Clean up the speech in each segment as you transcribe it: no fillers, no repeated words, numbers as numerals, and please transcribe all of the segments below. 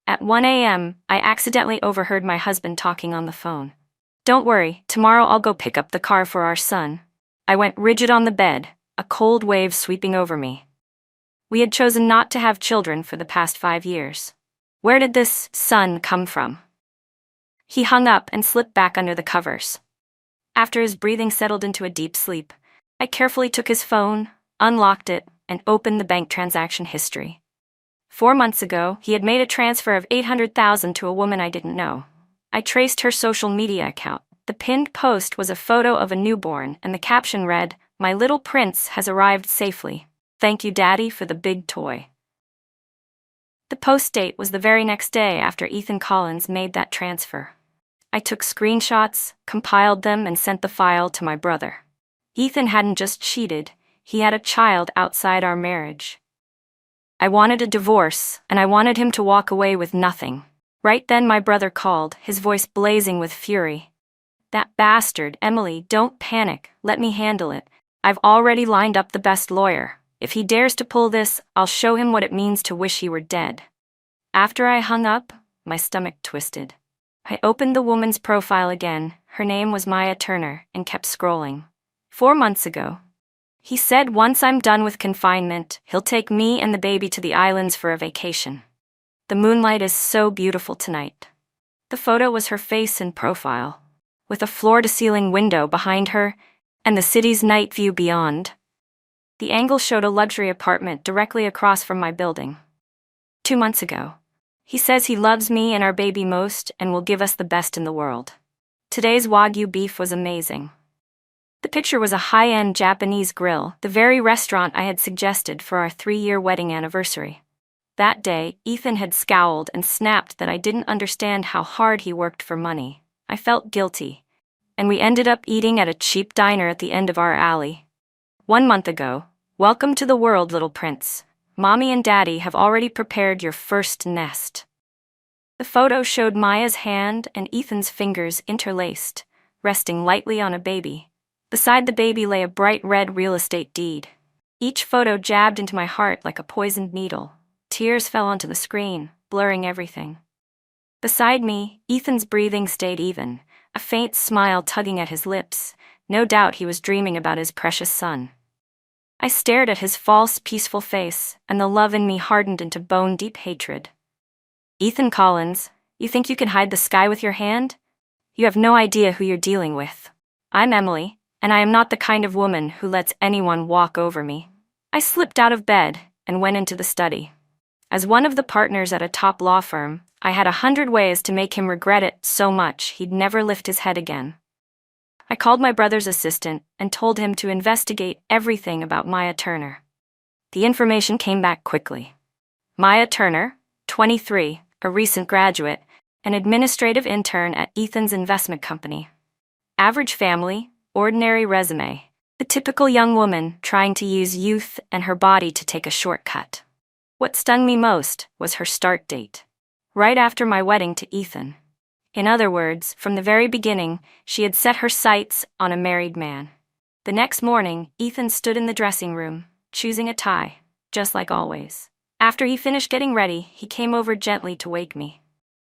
At 1 a.m., I accidentally overheard my husband talking on the phone. "Don't worry, tomorrow I'll go pick up the car for our son." I went rigid on the bed, a cold wave sweeping over me. We had chosen not to have children for the past 5 years. Where did this son come from? He hung up and slipped back under the covers. After his breathing settled into a deep sleep, I carefully took his phone, unlocked it, and opened the bank transaction history. 4 months ago, he had made a transfer of $800,000 to a woman I didn't know. I traced her social media account. The pinned post was a photo of a newborn, and the caption read, "My little prince has arrived safely. Thank you, Daddy, for the big toy." The post date was the very next day after Ethan Collins made that transfer. I took screenshots, compiled them, and sent the file to my brother. Ethan hadn't just cheated, he had a child outside our marriage. I wanted a divorce, and I wanted him to walk away with nothing. Right then my brother called, his voice blazing with fury. "That bastard, Emily, don't panic, let me handle it. I've already lined up the best lawyer. If he dares to pull this, I'll show him what it means to wish he were dead." After I hung up, my stomach twisted. I opened the woman's profile again. Her name was Maya Turner, and kept scrolling. 4 months ago. He said once I'm done with confinement, he'll take me and the baby to the islands for a vacation. The moonlight is so beautiful tonight. The photo was her face in profile, with a floor-to-ceiling window behind her and the city's night view beyond. The angle showed a luxury apartment directly across from my building. 2 months ago. He says he loves me and our baby most and will give us the best in the world. Today's Wagyu beef was amazing. The picture was a high-end Japanese grill, the very restaurant I had suggested for our 3-year wedding anniversary. That day, Ethan had scowled and snapped that I didn't understand how hard he worked for money. I felt guilty, and we ended up eating at a cheap diner at the end of our alley. 1 month ago. "Welcome to the world, little prince. Mommy and Daddy have already prepared your first nest." The photo showed Maya's hand and Ethan's fingers interlaced, resting lightly on a baby. Beside the baby lay a bright red real estate deed. Each photo jabbed into my heart like a poisoned needle. Tears fell onto the screen, blurring everything. Beside me, Ethan's breathing stayed even, a faint smile tugging at his lips. No doubt he was dreaming about his precious son. I stared at his false, peaceful face, and the love in me hardened into bone-deep hatred. "Ethan Collins, you think you can hide the sky with your hand? You have no idea who you're dealing with. I'm Emily, and I am not the kind of woman who lets anyone walk over me." I slipped out of bed and went into the study. As one of the partners at a top law firm, I had 100 ways to make him regret it so much he'd never lift his head again. I called my brother's assistant and told him to investigate everything about Maya Turner. The information came back quickly. Maya Turner, 23, a recent graduate, an administrative intern at Ethan's investment company. Average family, ordinary resume, the typical young woman trying to use youth and her body to take a shortcut. What stung me most was her start date. Right after my wedding to Ethan. In other words, from the very beginning, she had set her sights on a married man. The next morning, Ethan stood in the dressing room, choosing a tie, just like always. After he finished getting ready, he came over gently to wake me.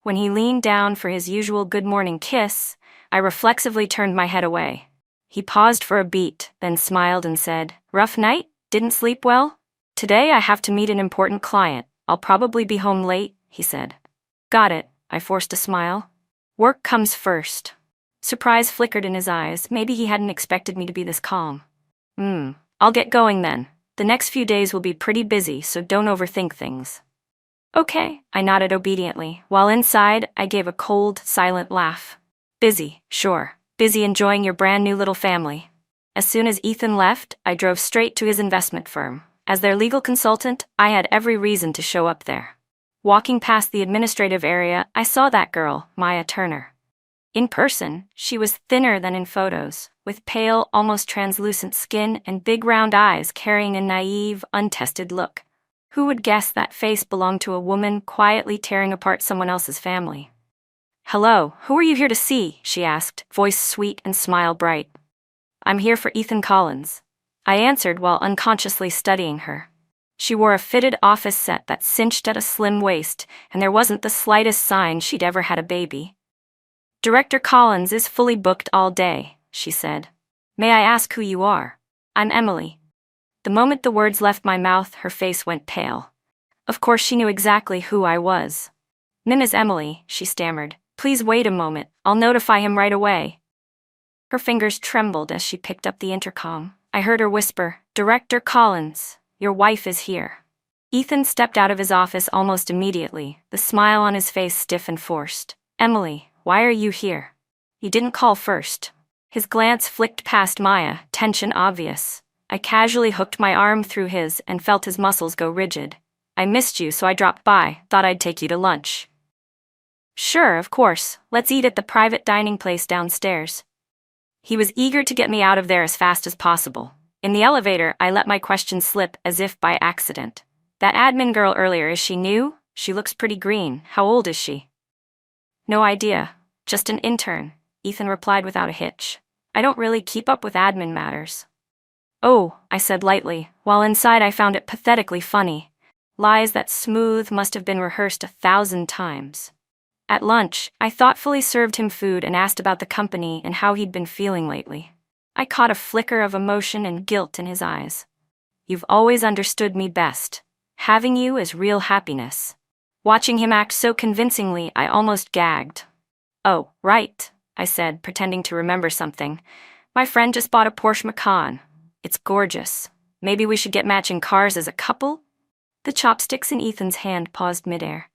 When he leaned down for his usual good morning kiss, I reflexively turned my head away. He paused for a beat, then smiled and said, "Rough night? Didn't sleep well? Today I have to meet an important client. I'll probably be home late," he said. "Got it," I forced a smile. "Work comes first." Surprise flickered in his eyes. Maybe he hadn't expected me to be this calm. I'll get going then. The next few days will be pretty busy, so don't overthink things." "Okay," I nodded obediently, while inside I gave a cold, silent laugh. "Busy, sure. Busy enjoying your brand new little family." As soon as Ethan left, I drove straight to his investment firm. As their legal consultant, I had every reason to show up there. Walking past the administrative area, I saw that girl, Maya Turner. In person, she was thinner than in photos, with pale, almost translucent skin and big round eyes carrying a naive, untested look. Who would guess that face belonged to a woman quietly tearing apart someone else's family? "Hello, who are you here to see?" she asked, voice sweet and smile bright. "I'm here for Ethan Collins," I answered while unconsciously studying her. She wore a fitted office set that cinched at a slim waist, and there wasn't the slightest sign she'd ever had a baby. "Director Collins is fully booked all day," she said. "May I ask who you are?" "I'm Emily." The moment the words left my mouth, her face went pale. Of course she knew exactly who I was. "Ms. Emily," she stammered. "Please wait a moment, I'll notify him right away." Her fingers trembled as she picked up the intercom. I heard her whisper, "Director Collins, your wife is here." Ethan stepped out of his office almost immediately, the smile on his face stiff and forced. "Emily, why are you here? You didn't call first." His glance flicked past Maya, tension obvious. I casually hooked my arm through his and felt his muscles go rigid. "I missed you, so I dropped by, thought I'd take you to lunch." "Sure, of course, let's eat at the private dining place downstairs." He was eager to get me out of there as fast as possible. In the elevator, I let my question slip as if by accident. "That admin girl earlier, is she new? She looks pretty green. How old is she?" "No idea. Just an intern," Ethan replied without a hitch. "I don't really keep up with admin matters." "Oh," I said lightly, while inside I found it pathetically funny. Lies that smooth must have been rehearsed 1,000 times. At lunch, I thoughtfully served him food and asked about the company and how he'd been feeling lately. I caught a flicker of emotion and guilt in his eyes. "You've always understood me best. Having you is real happiness." Watching him act so convincingly, I almost gagged. "Oh, right," I said, pretending to remember something. "My friend just bought a Porsche Macan. It's gorgeous. Maybe we should get matching cars as a couple?" The chopsticks in Ethan's hand paused midair.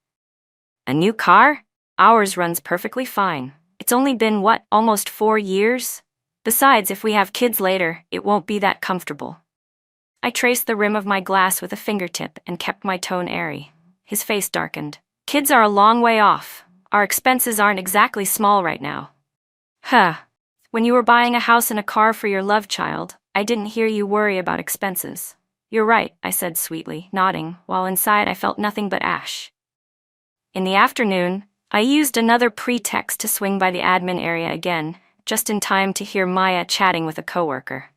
"A new car? Ours runs perfectly fine. It's only been, almost 4 years? Besides, if we have kids later, it won't be that comfortable." I traced the rim of my glass with a fingertip and kept my tone airy. His face darkened. "Kids are a long way off. Our expenses aren't exactly small right now." "Huh. When you were buying a house and a car for your love child, I didn't hear you worry about expenses." "You're right," I said sweetly, nodding, while inside I felt nothing but ash. In the afternoon, I used another pretext to swing by the admin area again, just in time to hear Maya chatting with a coworker.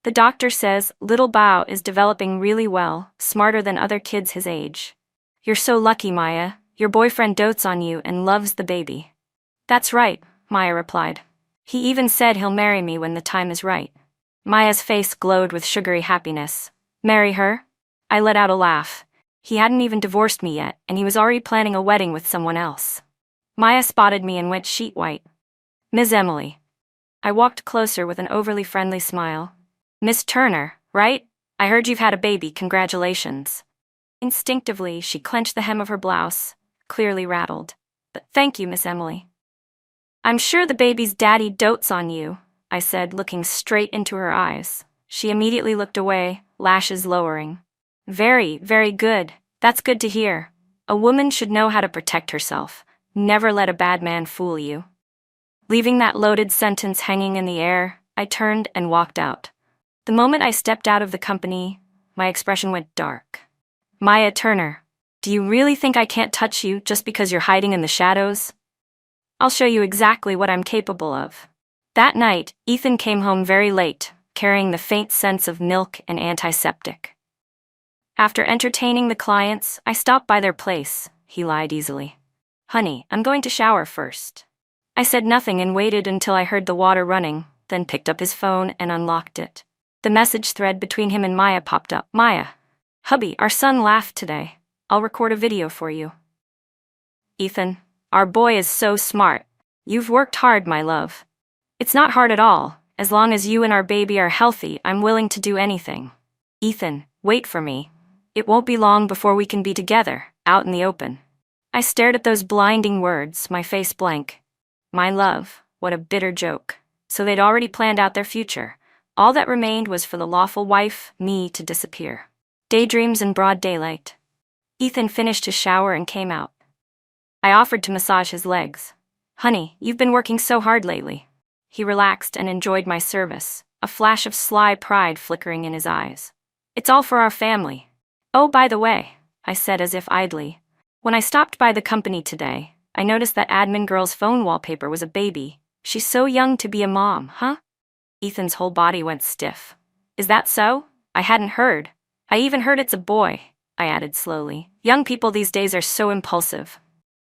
"The doctor says little Bao is developing really well, smarter than other kids his age." "You're so lucky, Maya. Your boyfriend dotes on you and loves the baby." "That's right," Maya replied. "He even said he'll marry me when the time is right." Maya's face glowed with sugary happiness. "Marry her?" I let out a laugh. He hadn't even divorced me yet, and he was already planning a wedding with someone else. Maya spotted me and went sheet white. "Ms. Emily." I walked closer with an overly friendly smile. "Miss Turner, right? I heard you've had a baby, congratulations." Instinctively, she clenched the hem of her blouse, clearly rattled. "But thank you, Miss Emily." "I'm sure the baby's daddy dotes on you," I said, looking straight into her eyes. She immediately looked away, lashes lowering. "Very, very good. That's good to hear. A woman should know how to protect herself. Never let a bad man fool you." Leaving that loaded sentence hanging in the air, I turned and walked out. The moment I stepped out of the company, my expression went dark. "Maya Turner, do you really think I can't touch you just because you're hiding in the shadows? I'll show you exactly what I'm capable of." That night, Ethan came home very late, carrying the faint scents of milk and antiseptic. After entertaining the clients, I stopped by their place, he lied easily. "Honey, I'm going to shower first." I said nothing and waited until I heard the water running, then picked up his phone and unlocked it. The message thread between him and Maya popped up. "Maya, hubby, our son laughed today. I'll record a video for you." "Ethan, our boy is so smart. You've worked hard, my love." "It's not hard at all. As long as you and our baby are healthy, I'm willing to do anything." "Ethan, wait for me. It won't be long before we can be together, out in the open." I stared at those blinding words, my face blank. My love, what a bitter joke. So they'd already planned out their future. All that remained was for the lawful wife, me, to disappear. Daydreams in broad daylight. Ethan finished his shower and came out. I offered to massage his legs. "Honey, you've been working so hard lately." He relaxed and enjoyed my service, a flash of sly pride flickering in his eyes. "It's all for our family." "Oh, by the way," I said as if idly, "when I stopped by the company today, I noticed that admin girl's phone wallpaper was a baby. She's so young to be a mom, huh?" Ethan's whole body went stiff. "Is that so? I hadn't heard. I even heard it's a boy." I added slowly. Young people these days are so impulsive.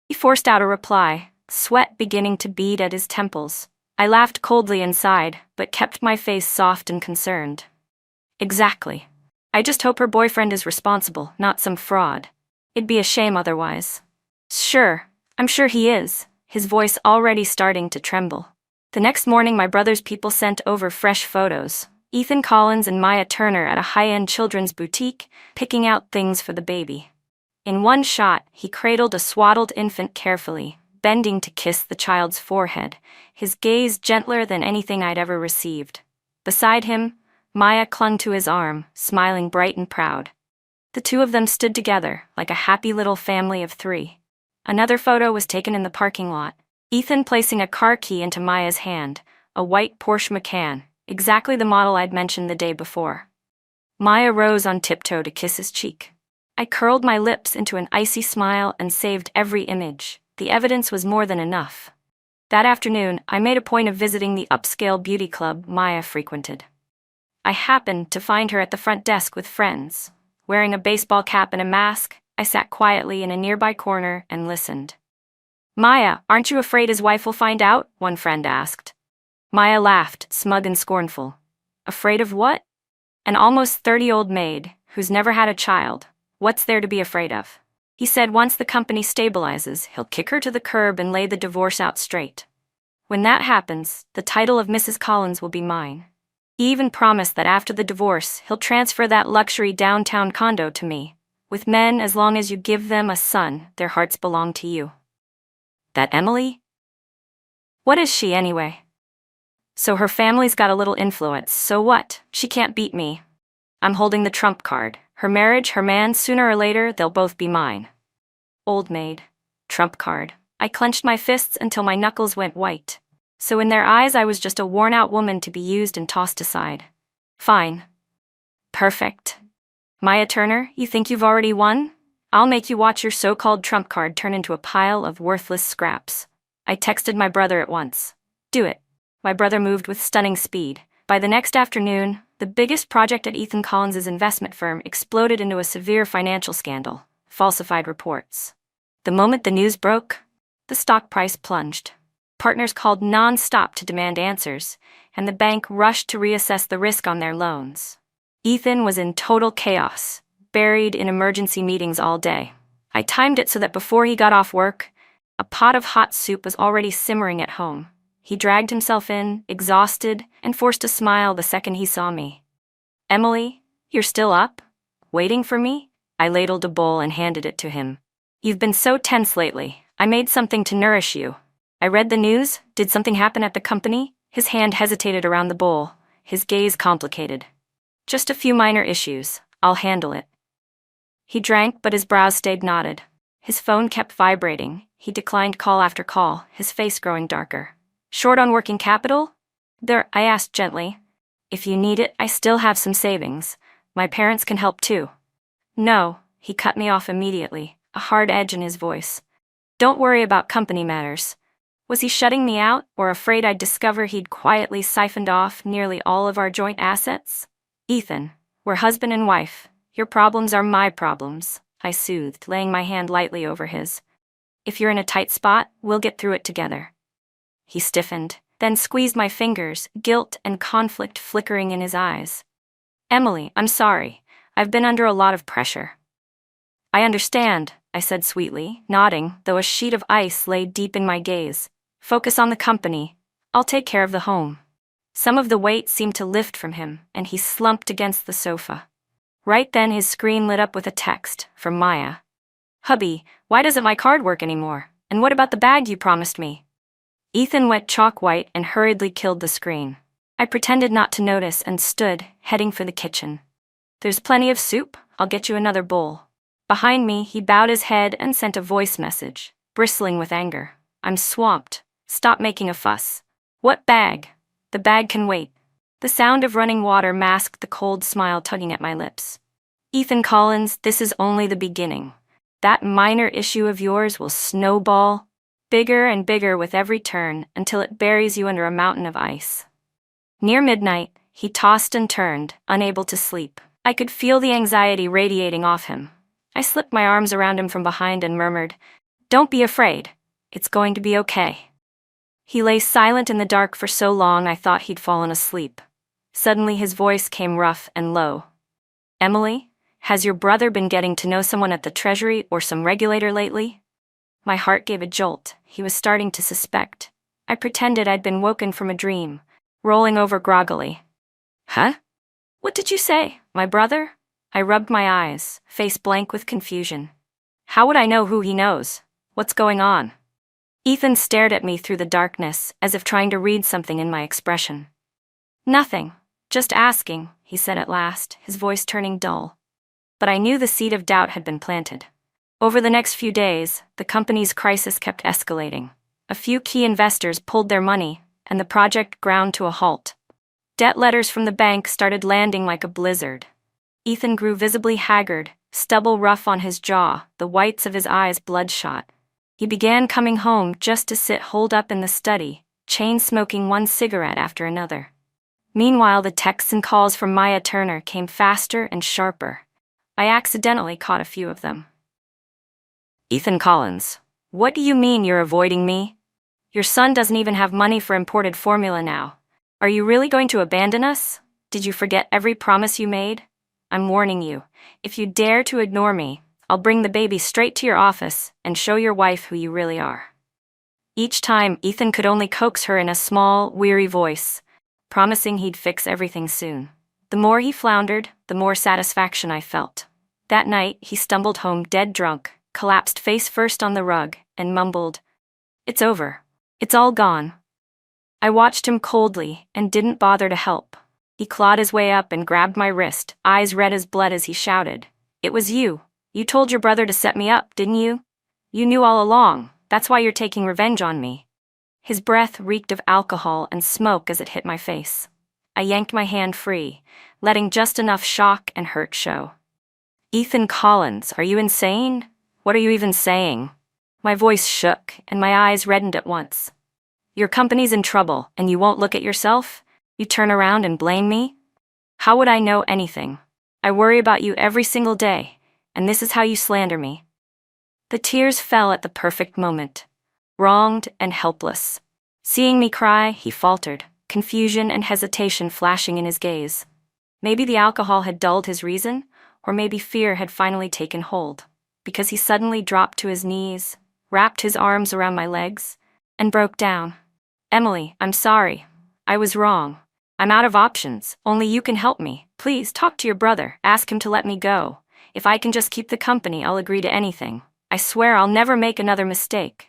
He forced out a reply, sweat beginning to bead at his temples. I laughed coldly inside, but kept my face soft and concerned. Exactly. I just hope her boyfriend is responsible, not some fraud. It'd be a shame otherwise. Sure, I'm sure he is, his voice already starting to tremble. The next morning my brother's people sent over fresh photos. Ethan Collins and Maya Turner at a high-end children's boutique, picking out things for the baby. In one shot, he cradled a swaddled infant carefully, bending to kiss the child's forehead, his gaze gentler than anything I'd ever received. Beside him, Maya clung to his arm, smiling bright and proud. The two of them stood together, like a happy little family of three. Another photo was taken in the parking lot, Ethan placing a car key into Maya's hand, a white Porsche Macan, exactly the model I'd mentioned the day before. Maya rose on tiptoe to kiss his cheek. I curled my lips into an icy smile and saved every image. The evidence was more than enough. That afternoon, I made a point of visiting the upscale beauty club Maya frequented. I happened to find her at the front desk with friends. Wearing a baseball cap and a mask, I sat quietly in a nearby corner and listened. Maya, aren't you afraid his wife will find out? One friend asked. Maya laughed, smug and scornful. Afraid of what? An almost 30-year-old maid, who's never had a child. What's there to be afraid of? He said once the company stabilizes, he'll kick her to the curb and lay the divorce out straight. When that happens, the title of Mrs. Collins will be mine. He even promised that after the divorce, he'll transfer that luxury downtown condo to me. With men, as long as you give them a son, their hearts belong to you. That Emily? What is she anyway? So her family's got a little influence, so what? She can't beat me. I'm holding the trump card. Her marriage, her man, sooner or later, they'll both be mine. Old maid. Trump card. I clenched my fists until my knuckles went white. So in their eyes I was just a worn-out woman to be used and tossed aside. Fine. Perfect. Maya Turner, you think you've already won? I'll make you watch your so-called trump card turn into a pile of worthless scraps. I texted my brother at once. Do it. My brother moved with stunning speed. By the next afternoon, the biggest project at Ethan Collins' investment firm exploded into a severe financial scandal, falsified reports. The moment the news broke, the stock price plunged. Partners called non-stop to demand answers, and the bank rushed to reassess the risk on their loans. Ethan was in total chaos, buried in emergency meetings all day. I timed it so that before he got off work, a pot of hot soup was already simmering at home. He dragged himself in, exhausted, and forced a smile the second he saw me. Emily, you're still up? Waiting for me? I ladled a bowl and handed it to him. You've been so tense lately. I made something to nourish you. I read the news. Did something happen at the company? His hand hesitated around the bowl, his gaze complicated. Just a few minor issues. I'll handle it. He drank, but his brows stayed knotted. His phone kept vibrating. He declined call after call, his face growing darker. Short on working capital? There, I asked gently. If you need it, I still have some savings. My parents can help too. No, he cut me off immediately, a hard edge in his voice. Don't worry about company matters. Was he shutting me out, or afraid I'd discover he'd quietly siphoned off nearly all of our joint assets? Ethan, we're husband and wife. Your problems are my problems, I soothed, laying my hand lightly over his. If you're in a tight spot, we'll get through it together. He stiffened, then squeezed my fingers, guilt and conflict flickering in his eyes. Emily, I'm sorry. I've been under a lot of pressure. I understand, I said sweetly, nodding, though a sheet of ice lay deep in my gaze. Focus on the company. I'll take care of the home. Some of the weight seemed to lift from him, and he slumped against the sofa. Right then his screen lit up with a text from Maya. Hubby, why doesn't my card work anymore? And what about the bag you promised me? Ethan went chalk white and hurriedly killed the screen. I pretended not to notice and stood, heading for the kitchen. There's plenty of soup. I'll get you another bowl. Behind me, he bowed his head and sent a voice message, bristling with anger. I'm swamped. Stop making a fuss. What bag? The bag can wait. The sound of running water masked the cold smile tugging at my lips. Ethan Collins, this is only the beginning. That minor issue of yours will snowball, bigger and bigger with every turn, until it buries you under a mountain of ice. Near midnight, he tossed and turned, unable to sleep. I could feel the anxiety radiating off him. I slipped my arms around him from behind and murmured, "Don't be afraid. It's going to be okay." He lay silent in the dark for so long I thought he'd fallen asleep. Suddenly his voice came rough and low. "Emily, has your brother been getting to know someone at the Treasury or some regulator lately?" My heart gave a jolt. He was starting to suspect. I pretended I'd been woken from a dream, rolling over groggily. "Huh? What did you say? My brother?" I rubbed my eyes, face blank with confusion. "How would I know who he knows? What's going on?" Ethan stared at me through the darkness, as if trying to read something in my expression. "Nothing. Just asking," he said at last, his voice turning dull. But I knew the seed of doubt had been planted. Over the next few days, the company's crisis kept escalating. A few key investors pulled their money, and the project ground to a halt. Debt letters from the bank started landing like a blizzard. Ethan grew visibly haggard, stubble rough on his jaw, the whites of his eyes bloodshot. He began coming home just to sit holed up in the study, chain-smoking one cigarette after another. Meanwhile, the texts and calls from Maya Turner came faster and sharper. I accidentally caught a few of them. "Ethan Collins, what do you mean you're avoiding me? Your son doesn't even have money for imported formula now. Are you really going to abandon us? Did you forget every promise you made? I'm warning you, if you dare to ignore me, I'll bring the baby straight to your office and show your wife who you really are." Each time, Ethan could only coax her in a small, weary voice, promising he'd fix everything soon. The more he floundered, the more satisfaction I felt. That night, he stumbled home dead drunk, collapsed face first on the rug, and mumbled, "It's over. It's all gone." I watched him coldly and didn't bother to help. He clawed his way up and grabbed my wrist, eyes red as blood as he shouted, "It was you. You told your brother to set me up, didn't you? You knew all along. That's why you're taking revenge on me." His breath reeked of alcohol and smoke as it hit my face. I yanked my hand free, letting just enough shock and hurt show. "Ethan Collins, are you insane? What are you even saying?" My voice shook, and my eyes reddened at once. "Your company's in trouble, and you won't look at yourself? You turn around and blame me? How would I know anything? I worry about you every single day, and this is how you slander me." The tears fell at the perfect moment. Wronged and helpless. Seeing me cry, he faltered, confusion and hesitation flashing in his gaze. Maybe the alcohol had dulled his reason, or maybe fear had finally taken hold, because he suddenly dropped to his knees, wrapped his arms around my legs, and broke down. "Emily, I'm sorry. I was wrong. I'm out of options. Only you can help me. Please talk to your brother. Ask him to let me go. If I can just keep the company, I'll agree to anything. I swear I'll never make another mistake."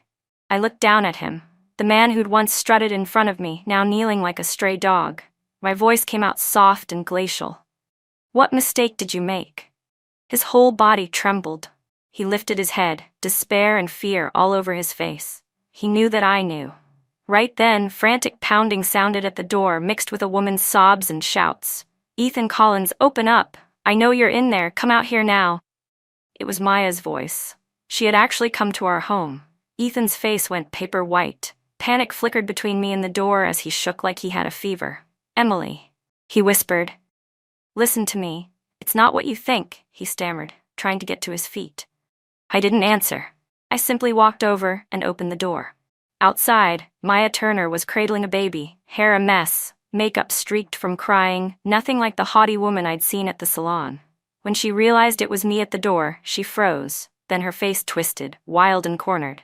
I looked down at him, the man who'd once strutted in front of me, now kneeling like a stray dog. My voice came out soft and glacial. "What mistake did you make?" His whole body trembled. He lifted his head, despair and fear all over his face. He knew that I knew. Right then, frantic pounding sounded at the door, mixed with a woman's sobs and shouts. "Ethan Collins, open up! I know you're in there, come out here now!" It was Maya's voice. She had actually come to our home. Ethan's face went paper white. Panic flickered between me and the door as he shook like he had a fever. "Emily," he whispered. "Listen to me. It's not what you think," he stammered, trying to get to his feet. I didn't answer. I simply walked over and opened the door. Outside, Maya Turner was cradling a baby, hair a mess, makeup streaked from crying, nothing like the haughty woman I'd seen at the salon. When she realized it was me at the door, she froze, then her face twisted, wild and cornered.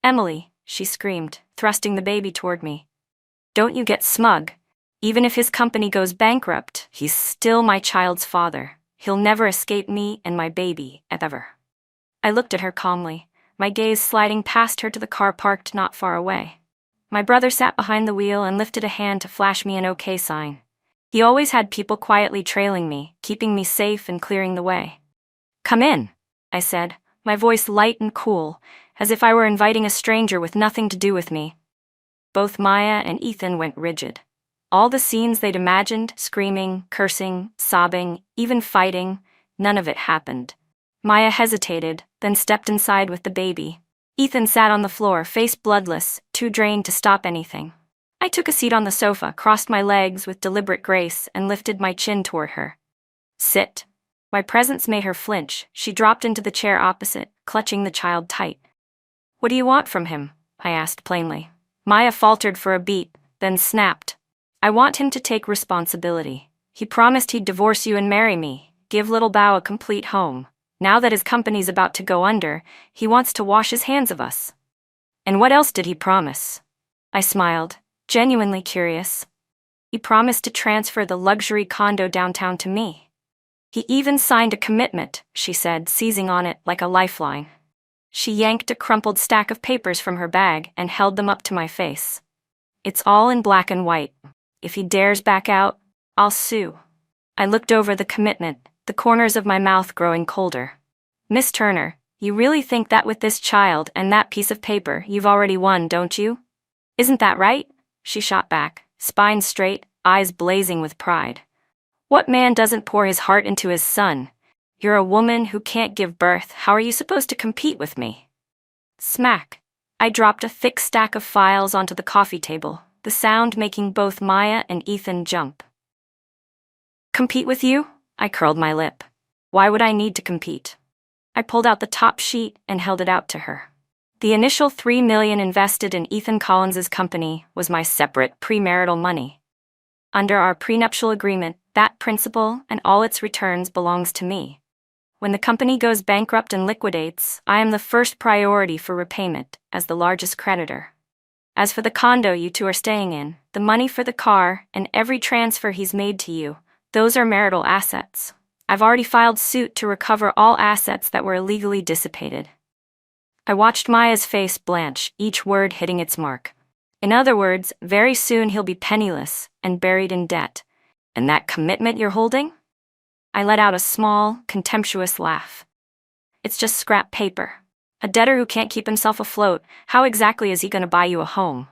"Emily," she screamed, thrusting the baby toward me. "Don't you get smug. Even if his company goes bankrupt, he's still my child's father. He'll never escape me and my baby, ever." I looked at her calmly, my gaze sliding past her to the car parked not far away. My brother sat behind the wheel and lifted a hand to flash me an okay sign. He always had people quietly trailing me, keeping me safe and clearing the way. "Come in," I said, my voice light and cool, as if I were inviting a stranger with nothing to do with me. Both Maya and Ethan went rigid. All the scenes they'd imagined, screaming, cursing, sobbing, even fighting, none of it happened. Maya hesitated, then stepped inside with the baby. Ethan sat on the floor, face bloodless, too drained to stop anything. I took a seat on the sofa, crossed my legs with deliberate grace, and lifted my chin toward her. "Sit." My presence made her flinch. She dropped into the chair opposite, clutching the child tight. "What do you want from him?" I asked plainly. Maya faltered for a beat, then snapped. "I want him to take responsibility. He promised he'd divorce you and marry me, give little Bao a complete home. Now that his company's about to go under, he wants to wash his hands of us." "And what else did he promise?" I smiled, genuinely curious. "He promised to transfer the luxury condo downtown to me. He even signed a commitment," she said, seizing on it like a lifeline. She yanked a crumpled stack of papers from her bag and held them up to my face. "It's all in black and white. If he dares back out, I'll sue." I looked over the commitment, the corners of my mouth growing colder. "Miss Turner, you really think that with this child and that piece of paper you've already won, don't you? Isn't that right?" She shot back, spine straight, eyes blazing with pride. "What man doesn't pour his heart into his son? You're a woman who can't give birth. How are you supposed to compete with me?" Smack! I dropped a thick stack of files onto the coffee table, the sound making both Maya and Ethan jump. "Compete with you?" I curled my lip. "Why would I need to compete?" I pulled out the top sheet and held it out to her. The initial $3 million invested in Ethan Collins's company was my separate premarital money. Under our prenuptial agreement, that principal and all its returns belongs to me. When the company goes bankrupt and liquidates, I am the first priority for repayment, as the largest creditor. As for the condo you two are staying in, the money for the car, and every transfer he's made to you, those are marital assets. I've already filed suit to recover all assets that were illegally dissipated. I watched Maya's face blanch, each word hitting its mark. "In other words, very soon he'll be penniless and buried in debt. And that commitment you're holding?" I let out a small, contemptuous laugh. "It's just scrap paper. A debtor who can't keep himself afloat, how exactly is he going to buy you a home?"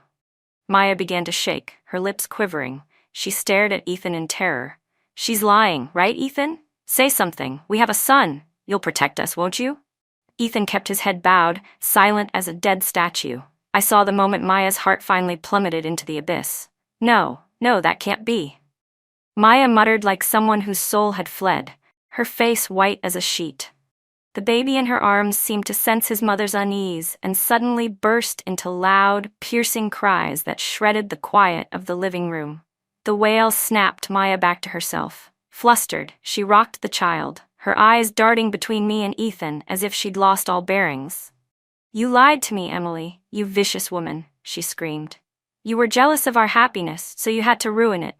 Maya began to shake, her lips quivering. She stared at Ethan in terror. "She's lying, right, Ethan? Say something. We have a son. You'll protect us, won't you?" Ethan kept his head bowed, silent as a dead statue. I saw the moment Maya's heart finally plummeted into the abyss. No, that can't be." Maya muttered like someone whose soul had fled, her face white as a sheet. The baby in her arms seemed to sense his mother's unease and suddenly burst into loud, piercing cries that shredded the quiet of the living room. The wail snapped Maya back to herself. Flustered, she rocked the child, her eyes darting between me and Ethan as if she'd lost all bearings. "You lied to me, Emily, you vicious woman," she screamed. "You were jealous of our happiness, so you had to ruin it."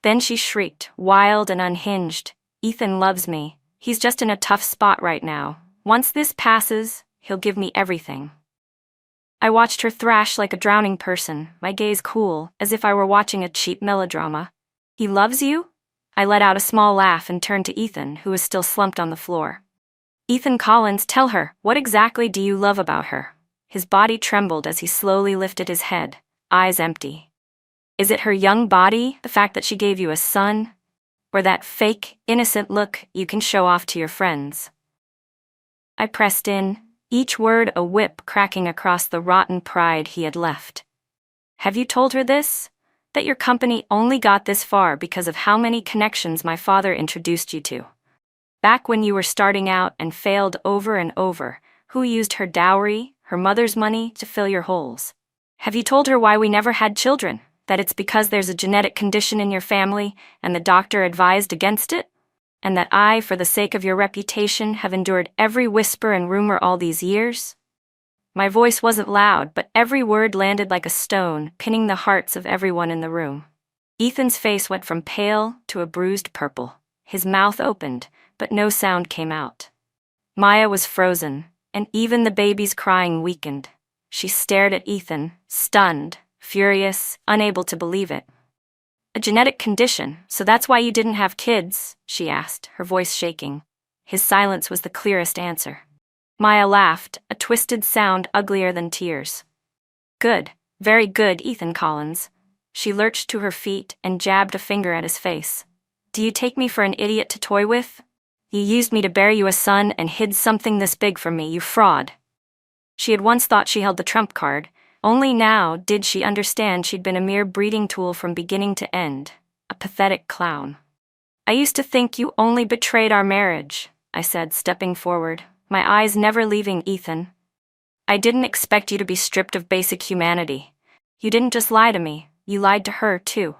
Then she shrieked, wild and unhinged. "Ethan loves me. He's just in a tough spot right now. Once this passes, he'll give me everything." I watched her thrash like a drowning person, my gaze cool, as if I were watching a cheap melodrama. "He loves you?" I let out a small laugh and turned to Ethan, who was still slumped on the floor. "Ethan Collins, tell her, what exactly do you love about her?" His body trembled as he slowly lifted his head, eyes empty. "Is it her young body, the fact that she gave you a son? Or that fake, innocent look you can show off to your friends?" I pressed in, each word a whip cracking across the rotten pride he had left. "Have you told her this? That your company only got this far because of how many connections my father introduced you to? Back when you were starting out and failed over and over, who used her dowry, her mother's money, to fill your holes? Have you told her why we never had children? That it's because there's a genetic condition in your family and the doctor advised against it? And that I, for the sake of your reputation, have endured every whisper and rumor all these years?" My voice wasn't loud, but every word landed like a stone, pinning the hearts of everyone in the room. Ethan's face went from pale to a bruised purple. His mouth opened, but no sound came out. Maya was frozen, and even the baby's crying weakened. She stared at Ethan, stunned, furious, unable to believe it. "A genetic condition, so that's why you didn't have kids?" she asked, her voice shaking. His silence was the clearest answer. Maya laughed, a twisted sound uglier than tears. "Good, very good, Ethan Collins." She lurched to her feet and jabbed a finger at his face. "Do you take me for an idiot to toy with? You used me to bear you a son and hid something this big from me, you fraud." She had once thought she held the trump card. Only now did she understand she'd been a mere breeding tool from beginning to end, a pathetic clown. I used to think you only betrayed our marriage, I said, stepping forward, my eyes never leaving Ethan. I didn't expect you to be stripped of basic humanity. You didn't just lie to me, you lied to her too.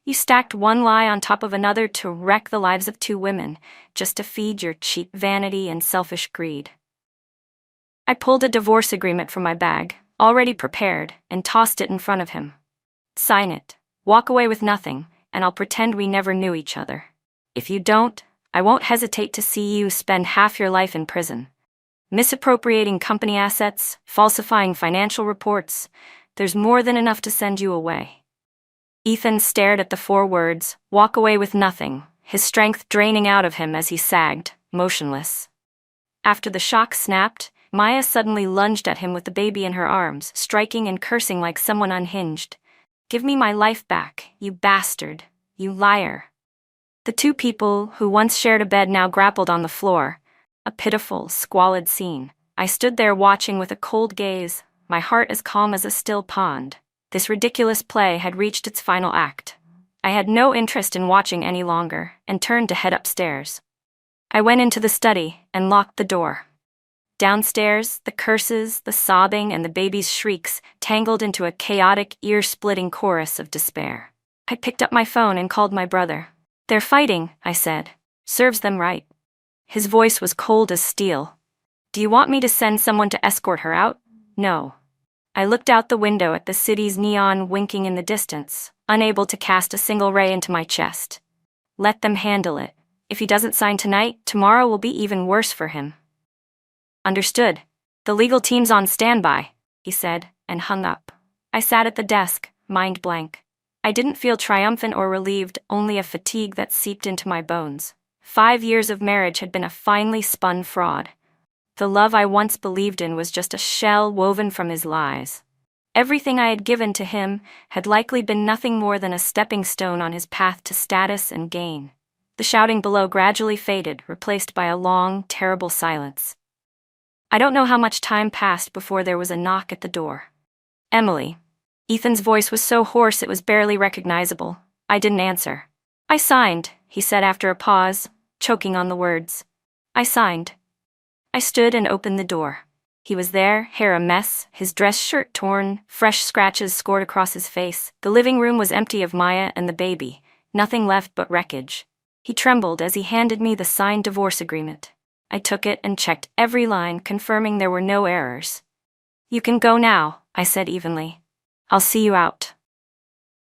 You stacked one lie on top of another to wreck the lives of two women, just to feed your cheap vanity and selfish greed. I pulled a divorce agreement from my bag, already prepared, and tossed it in front of him. Sign it, walk away with nothing, and I'll pretend we never knew each other. If you don't, I won't hesitate to see you spend half your life in prison. Misappropriating company assets, falsifying financial reports, there's more than enough to send you away. Ethan stared at the 4 words, walk away with nothing, his strength draining out of him as he sagged, motionless. After the shock snapped, Maya suddenly lunged at him with the baby in her arms, striking and cursing like someone unhinged. Give me my life back, you bastard, you liar. The 2 people who once shared a bed now grappled on the floor. A pitiful, squalid scene. I stood there watching with a cold gaze, my heart as calm as a still pond. This ridiculous play had reached its final act. I had no interest in watching any longer, and turned to head upstairs. I went into the study and locked the door. Downstairs, the curses, the sobbing, and the baby's shrieks tangled into a chaotic, ear-splitting chorus of despair. I picked up my phone and called my brother. They're fighting, I said. Serves them right. His voice was cold as steel. Do you want me to send someone to escort her out? No. I looked out the window at the city's neon winking in the distance, unable to cast a single ray into my chest. Let them handle it. If he doesn't sign tonight, tomorrow will be even worse for him. Understood. The legal team's on standby, he said, and hung up. I sat at the desk, mind blank. I didn't feel triumphant or relieved, only a fatigue that seeped into my bones. 5 years of marriage had been a finely spun fraud. The love I once believed in was just a shell woven from his lies. Everything I had given to him had likely been nothing more than a stepping stone on his path to status and gain. The shouting below gradually faded, replaced by a long, terrible silence. I don't know how much time passed before there was a knock at the door. Emily. Ethan's voice was so hoarse it was barely recognizable. I didn't answer. I signed, he said after a pause, choking on the words. I signed. I stood and opened the door. He was there, hair a mess, his dress shirt torn, fresh scratches scored across his face. The living room was empty of Maya and the baby, nothing left but wreckage. He trembled as he handed me the signed divorce agreement. I took it and checked every line, confirming there were no errors. You can go now, I said evenly. I'll see you out.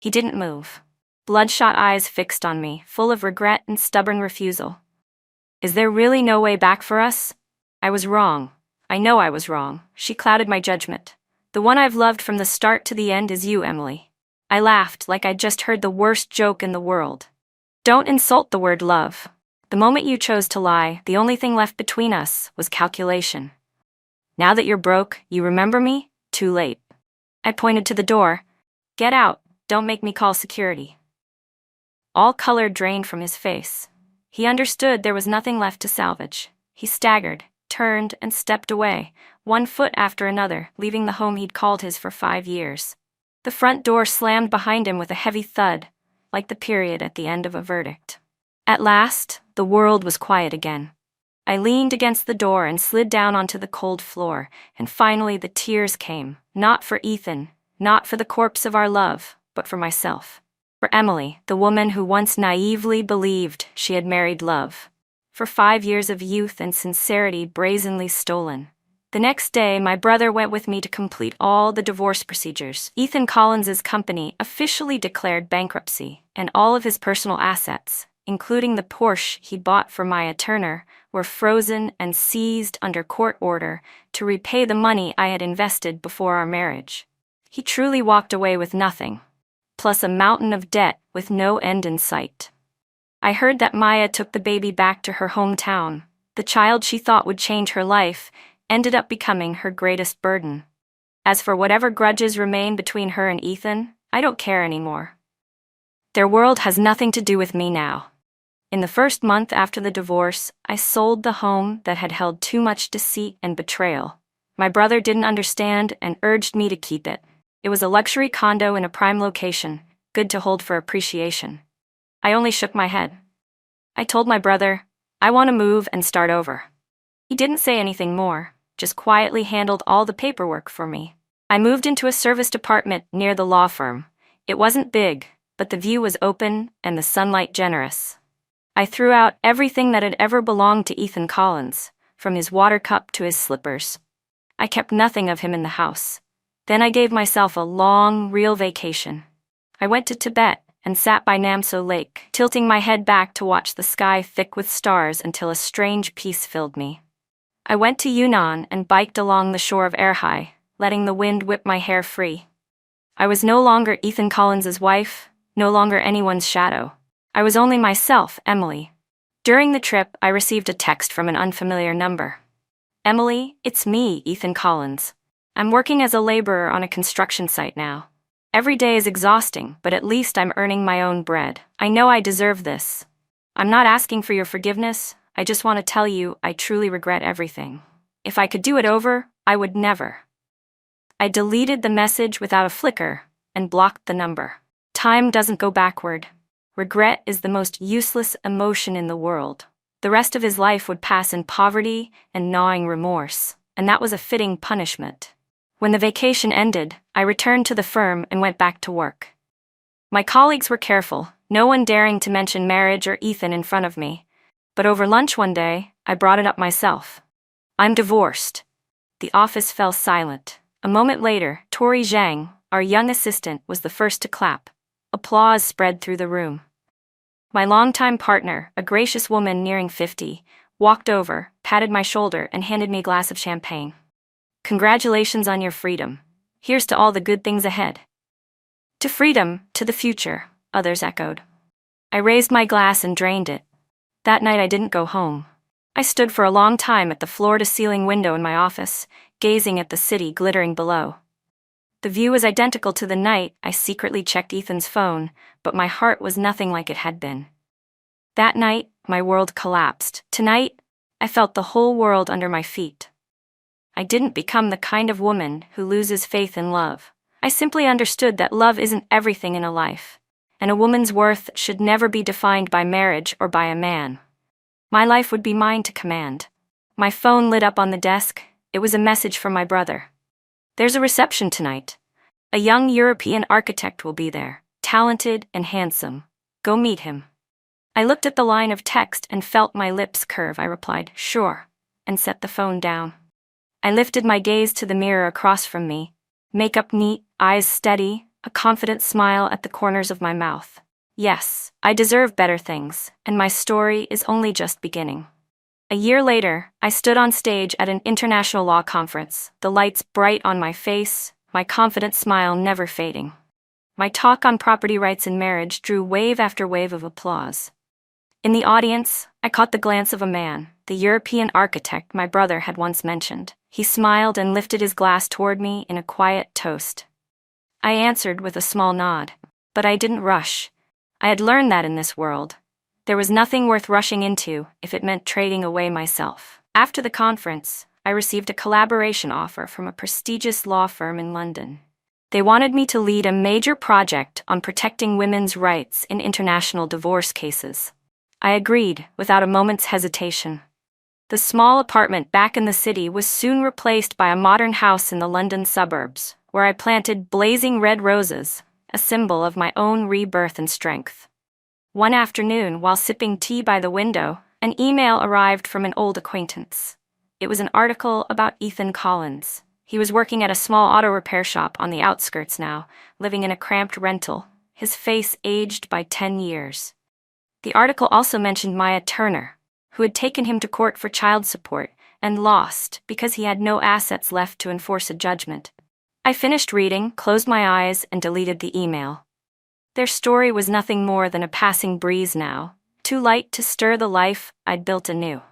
He didn't move. Bloodshot eyes fixed on me, full of regret and stubborn refusal. Is there really no way back for us? I was wrong. I know I was wrong. She clouded my judgment. The one I've loved from the start to the end is you, Emily. I laughed like I'd just heard the worst joke in the world. Don't insult the word love. The moment you chose to lie, the only thing left between us was calculation. Now that you're broke, you remember me? Too late. I pointed to the door. Get out. Don't make me call security. All color drained from his face. He understood there was nothing left to salvage. He staggered, turned, and stepped away, one foot after another, leaving the home he'd called his for 5 years. The front door slammed behind him with a heavy thud, like the period at the end of a verdict. At last, the world was quiet again. I leaned against the door and slid down onto the cold floor, and finally the tears came, not for Ethan, not for the corpse of our love, but for myself. For Emily, the woman who once naively believed she had married love. For 5 years of youth and sincerity brazenly stolen. The next day, my brother went with me to complete all the divorce procedures. Ethan Collins's company officially declared bankruptcy, and all of his personal assets, including the Porsche he bought for Maya Turner, were frozen and seized under court order to repay the money I had invested before our marriage. He truly walked away with nothing, plus a mountain of debt with no end in sight. I heard that Maya took the baby back to her hometown. The child she thought would change her life ended up becoming her greatest burden. As for whatever grudges remain between her and Ethan, I don't care anymore. Their world has nothing to do with me now. In the first month after the divorce, I sold the home that had held too much deceit and betrayal. My brother didn't understand and urged me to keep it. It was a luxury condo in a prime location, good to hold for appreciation. I only shook my head. I told my brother, I want to move and start over. He didn't say anything more, just quietly handled all the paperwork for me. I moved into a serviced apartment near the law firm. It wasn't big, but the view was open and the sunlight generous. I threw out everything that had ever belonged to Ethan Collins, from his water cup to his slippers. I kept nothing of him in the house. Then I gave myself a long, real vacation. I went to Tibet and sat by Namso Lake, tilting my head back to watch the sky thick with stars until a strange peace filled me. I went to Yunnan and biked along the shore of Erhai, letting the wind whip my hair free. I was no longer Ethan Collins's wife, no longer anyone's shadow. I was only myself, Emily. During the trip, I received a text from an unfamiliar number. Emily, it's me, Ethan Collins. I'm working as a laborer on a construction site now. Every day is exhausting, but at least I'm earning my own bread. I know I deserve this. I'm not asking for your forgiveness, I just want to tell you I truly regret everything. If I could do it over, I would never. I deleted the message without a flicker and blocked the number. Time doesn't go backward. Regret is the most useless emotion in the world. The rest of his life would pass in poverty and gnawing remorse, and that was a fitting punishment. When the vacation ended, I returned to the firm and went back to work. My colleagues were careful, no one daring to mention marriage or Ethan in front of me. But over lunch one day, I brought it up myself. I'm divorced. The office fell silent. A moment later, Tori Zhang, our young assistant, was the first to clap. Applause spread through the room. My longtime partner, a gracious woman nearing 50, walked over, patted my shoulder, and handed me a glass of champagne. Congratulations on your freedom. Here's to all the good things ahead. To freedom, to the future, others echoed. I raised my glass and drained it. That night I didn't go home. I stood for a long time at the floor-to-ceiling window in my office, gazing at the city glittering below. The view was identical to the night I secretly checked Ethan's phone, but my heart was nothing like it had been. That night, my world collapsed. Tonight, I felt the whole world under my feet. I didn't become the kind of woman who loses faith in love. I simply understood that love isn't everything in a life, and a woman's worth should never be defined by marriage or by a man. My life would be mine to command. My phone lit up on the desk. It was a message from my brother. There's a reception tonight. A young European architect will be there, talented and handsome. Go meet him. I looked at the line of text and felt my lips curve. I replied, sure, and set the phone down. I lifted my gaze to the mirror across from me, makeup neat, eyes steady, a confident smile at the corners of my mouth. Yes, I deserve better things, and my story is only just beginning. A year later, I stood on stage at an international law conference, the lights bright on my face, my confident smile never fading. My talk on property rights and marriage drew wave after wave of applause. In the audience, I caught the glance of a man, the European architect my brother had once mentioned. He smiled and lifted his glass toward me in a quiet toast. I answered with a small nod, but I didn't rush. I had learned that in this world, there was nothing worth rushing into if it meant trading away myself. After the conference, I received a collaboration offer from a prestigious law firm in London. They wanted me to lead a major project on protecting women's rights in international divorce cases. I agreed without a moment's hesitation. The small apartment back in the city was soon replaced by a modern house in the London suburbs, where I planted blazing red roses, a symbol of my own rebirth and strength. One afternoon, while sipping tea by the window, an email arrived from an old acquaintance. It was an article about Ethan Collins. He was working at a small auto repair shop on the outskirts now, living in a cramped rental, his face aged by 10 years. The article also mentioned Maya Turner, who had taken him to court for child support and lost because he had no assets left to enforce a judgment. I finished reading, closed my eyes, and deleted the email. Their story was nothing more than a passing breeze now, too light to stir the life I'd built anew.